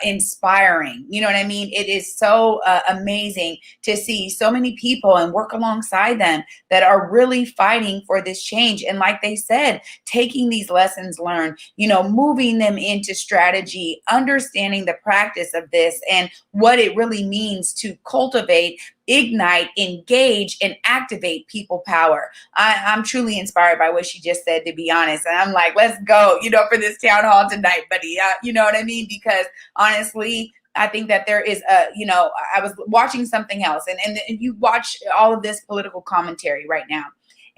inspiring. You know what I mean? It is so amazing to see so many people and work alongside them that are really fighting for this change. And like they said, taking these lessons learned, you know, moving them into strategy, understanding the practice of this and what it really means to cultivate, ignite, engage, and activate people power. I'm truly inspired by what she just said, to be honest. And I'm like, let's go, you know, for this town hall tonight, buddy. You know what I mean? Because honestly, I think that there is you know, I was watching something else, and you watch all of this political commentary right now,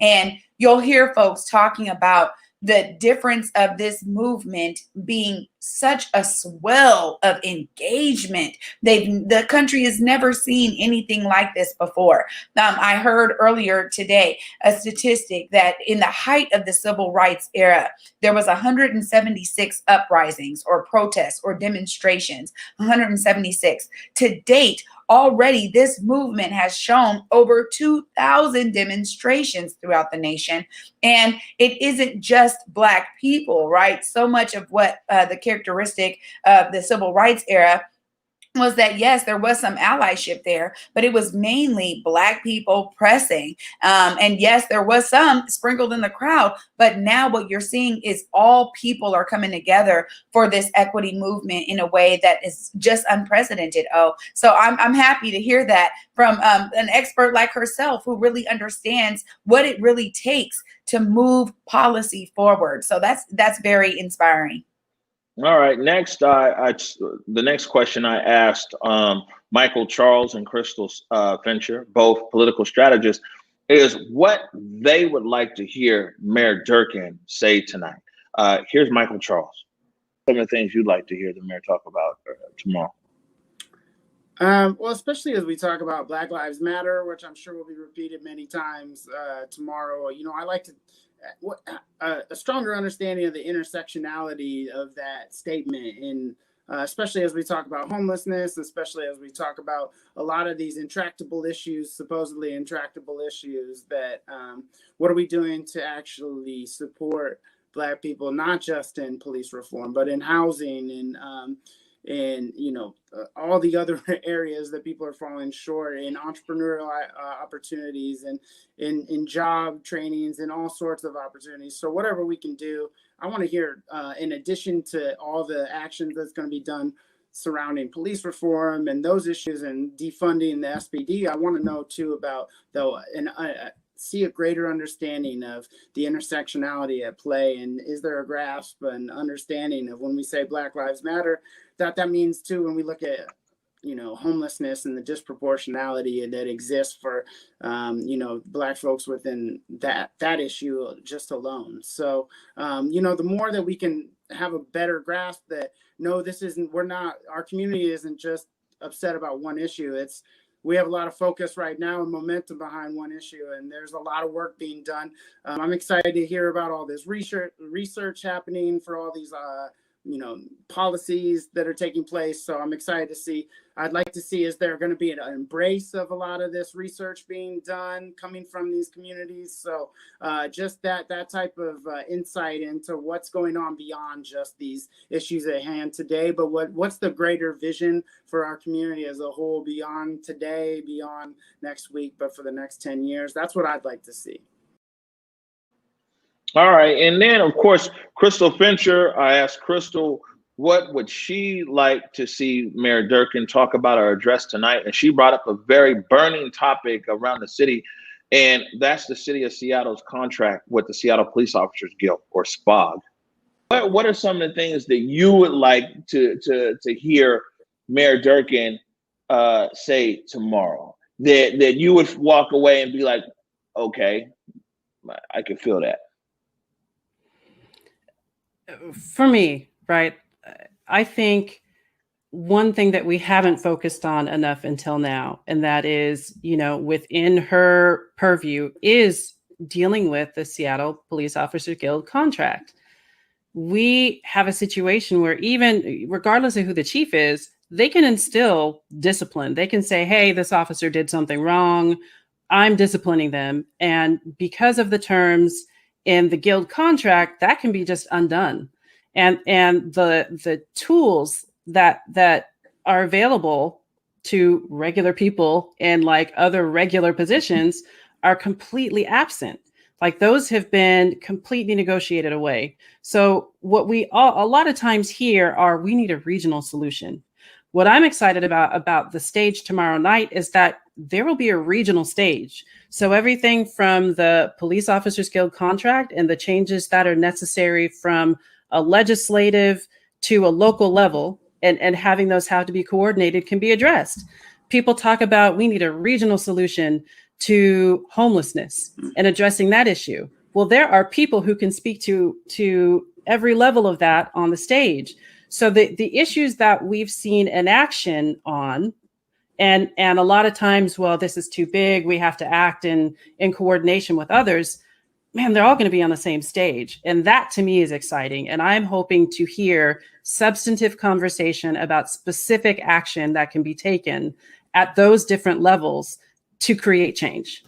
and you'll hear folks talking about the difference of this movement being such a swell of engagement. The country has never seen anything like this before. I heard earlier today a statistic that in the height of the civil rights era, there was 176 uprisings or protests or demonstrations, 176. To date, already this movement has shown over 2,000 demonstrations throughout the nation. And it isn't just Black people, right? So much of what the characteristic of the civil rights era was that, yes, there was some allyship there, but it was mainly Black people pressing. And yes, there was some sprinkled in the crowd, but now what you're seeing is all people are coming together for this equity movement in a way that is just unprecedented. So I'm happy to hear that from an expert like herself, who really understands what it really takes to move policy forward. So that's very inspiring. All right. Next, the next question I asked Michael Charles and Crystal Fincher, both political strategists, is what they would like to hear Mayor Durkan say tonight. Here's Michael Charles. Some of the things you'd like to hear the mayor talk about tomorrow. Well, especially as we talk about Black Lives Matter, which I'm sure will be repeated many times tomorrow. You know, I like to a stronger understanding of the intersectionality of that statement, and especially as we talk about homelessness, especially as we talk about a lot of these intractable issues, supposedly intractable issues, that what are we doing to actually support Black people, not just in police reform, but in housing in all the other areas that people are falling short in entrepreneurial opportunities and in job trainings and all sorts of opportunities. So whatever we can do, I want to hear, in addition to all the actions that's going to be done surrounding police reform and those issues and defunding the SPD, I want to know too about see a greater understanding of the intersectionality at play, and is there a grasp and understanding of when we say Black Lives Matter, that means too when we look at homelessness and the disproportionality that exists for Black folks within that issue just alone. So the more that we can have a better grasp that no, our community isn't just upset about one issue. We have a lot of focus right now and momentum behind one issue, and there's a lot of work being done. I'm excited to hear about all this research happening for all these policies that are taking place. So I'm excited to see. I'd like to see, is there going to be an embrace of a lot of this research being done coming from these communities? So just that type of insight into what's going on beyond just these issues at hand today, but what's the greater vision for our community as a whole beyond today, beyond next week, but for the next 10 years? That's what I'd like to see. All right. And then, of course, Crystal Fincher, I asked Crystal, what would she like to see Mayor Durkan talk about or address tonight? And she brought up a very burning topic around the city, and that's the city of Seattle's contract with the Seattle Police Officers Guild, or SPOG. What are some of the things that you would like to hear Mayor Durkan say tomorrow that you would walk away and be like, okay, I can feel that? For me, right, I think one thing that we haven't focused on enough until now, and that is, within her purview, is dealing with the Seattle Police Officers Guild contract. We have a situation where even regardless of who the chief is, they can instill discipline. They can say, hey, this officer did something wrong, I'm disciplining them. And because of the terms in the guild contract, that can be just undone. And the tools that are available to regular people in like other regular positions are completely absent. Like those have been completely negotiated away. So what we a lot of times hear are, we need a regional solution. What I'm excited about the stage tomorrow night is that there will be a regional stage. So everything from the Police Officers Guild contract and the changes that are necessary from a legislative to a local level, and having those have to be coordinated, can be addressed. People talk about, we need a regional solution to homelessness and addressing that issue. Well, there are people who can speak to every level of that on the stage. So the issues that we've seen in action on, and a lot of times, well, this is too big, we have to act in coordination with others, man, they're all going to be on the same stage. And that to me is exciting. And I'm hoping to hear substantive conversation about specific action that can be taken at those different levels to create change.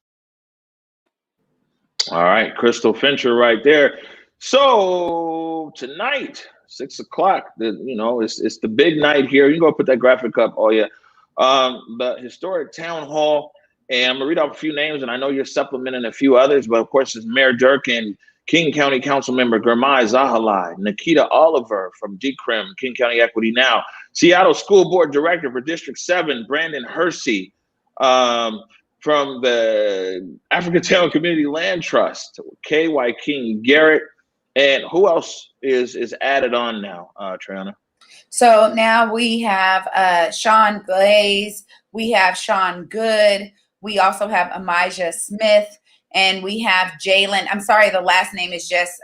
All right, Crystal Fincher right there. So tonight, 6 o'clock, it's the big night here. You can go put that graphic up, the historic town hall. And I'm gonna read off a few names, and I know you're supplementing a few others, but of course it's Mayor Durkan, King County Council Member Gurmai Zahalai, Nikita Oliver from DCRIM, King County Equity Now, Seattle School Board Director for District 7, Brandon Hersey, from the Africatown Community Land Trust, KY King Garrett, and who else is added on now, Triana? So now we have Sean Glaze, we have Sean Goode, we also have Amijah Smith, and we have Jalen. I'm sorry, the last name is just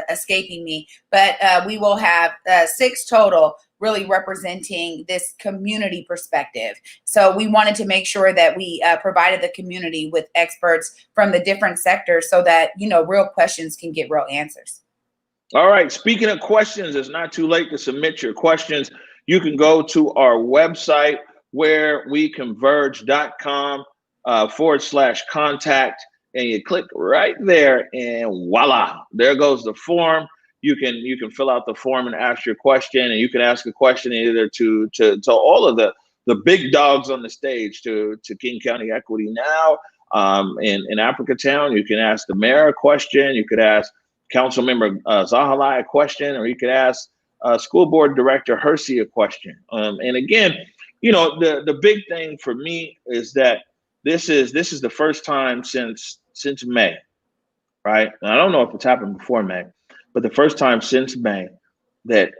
escaping me, but we will have 6 total, really representing this community perspective. So we wanted to make sure that we provided the community with experts from the different sectors so that, real questions can get real answers. All right. Speaking of questions, it's not too late to submit your questions. You can go to our website, whereweconverge.com/contact, and you click right there, and voila, there goes the form. you can fill out the form and ask your question, and you can ask a question either to all of the big dogs on the stage, to King County Equity Now, in Africatown. You can ask the mayor a question. You could ask Council Member Zahalai a question, or you could ask School Board Director Hersey a question. And again, the big thing for me is that this is the first time since May, right? And I don't know if it's happened before May, but the first time since May that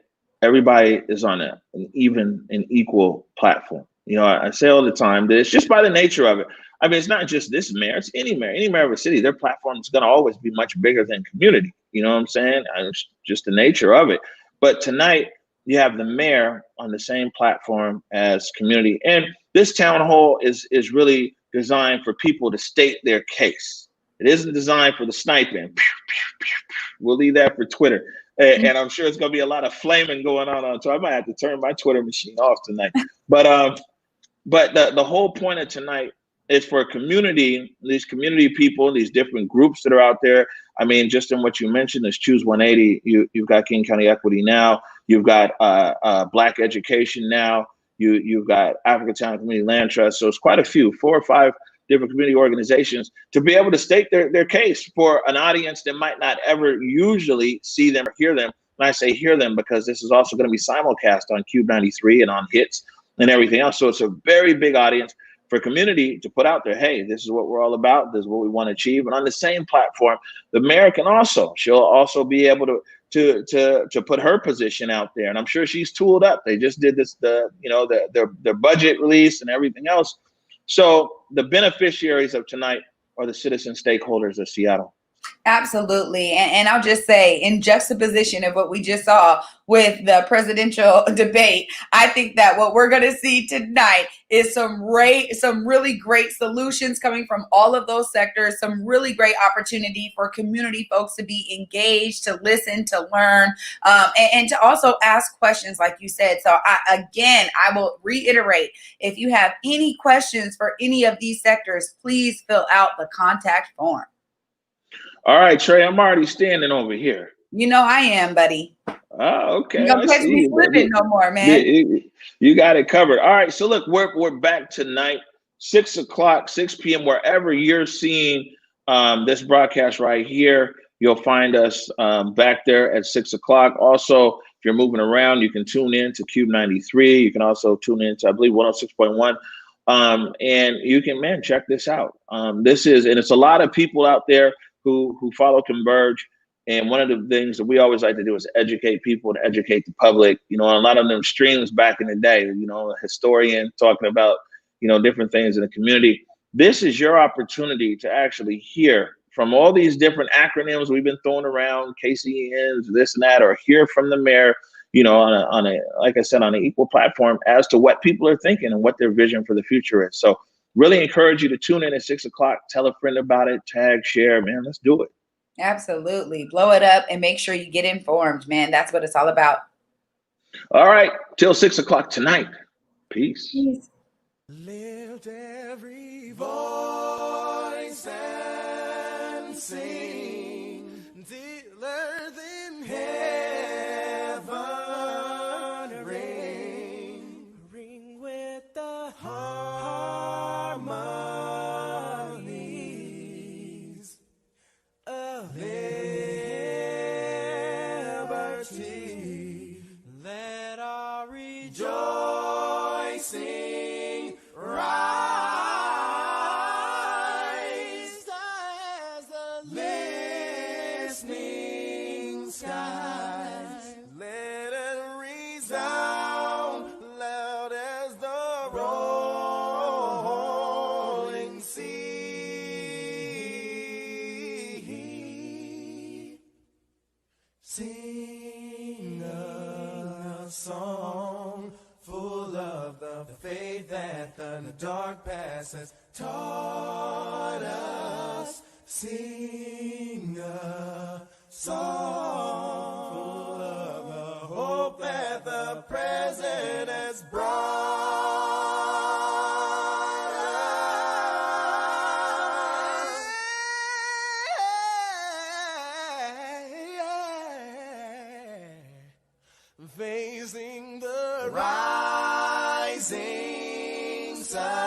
everybody is on an even and equal platform. I say all the time that it's just by the nature of it. I mean, it's not just this mayor, it's any mayor of a city. Their platform is going to always be much bigger than community. You know what I'm saying? It's just the nature of it. But tonight, you have the mayor on the same platform as community. And this town hall is really designed for people to state their case. It isn't designed for the sniping. We'll leave that for Twitter. And I'm sure it's going to be a lot of flaming going on. So I might have to turn my Twitter machine off tonight. But the whole point of tonight is for community, these community people, these different groups that are out there. I mean, just in what you mentioned, is Choose 180. You've got King County Equity Now. You've got Black Education Now. You've got Africatown Community Land Trust. So it's quite a few, 4 or 5 different community organizations to be able to state their case for an audience that might not ever usually see them or hear them. And I say hear them because this is also going to be simulcast on Cube 93 and on Hits and everything else. So it's a very big audience for community to put out there, hey, this is what we're all about. This is what we want to achieve. And on the same platform, the mayor can she'll also be able to put her position out there. And I'm sure she's tooled up. They just did this, their budget release and everything else. So the beneficiaries of tonight are the citizen stakeholders of Seattle. Absolutely. And I'll just say, in juxtaposition of what we just saw with the presidential debate, I think that what we're going to see tonight is some really great solutions coming from all of those sectors, some really great opportunity for community folks to be engaged, to listen, to learn, and to also ask questions, like you said. So I will reiterate, if you have any questions for any of these sectors, please fill out the contact form. All right, Trey, I'm already standing over here. You know I am, buddy. Oh, okay. You don't catch me slipping no more, man. You got it covered. All right, so look, we're back tonight, 6 o'clock, 6 p.m., wherever you're seeing this broadcast right here. You'll find us back there at 6 o'clock. Also, if you're moving around, you can tune in to Cube 93. You can also tune in to, I believe, 106.1. And you can, check this out. And it's a lot of people out there who follow Converge. And one of the things that we always like to do is educate people and educate the public. A lot of them streams back in the day, a historian talking about, different things in the community. This is your opportunity to actually hear from all these different acronyms we've been throwing around, KCENs, this and that, or hear from the mayor, on a like I said, on an equal platform as to what people are thinking and what their vision for the future is. So really encourage you to tune in at 6 o'clock. Tell a friend about it. Tag, share, man. Let's do it. Absolutely. Blow it up and make sure you get informed, man. That's what it's all about. All right. Till 6 o'clock tonight. Peace. Lift every voice and sing till earth in heaven ring with the harmonies of liberty. Let our rejoicing rise as the listening skies. Let it resound loud as the rolling sea. Sing a song full of the faith that the dark past has taught us. Sing a song full of the hope that the present has brought us. rising sun.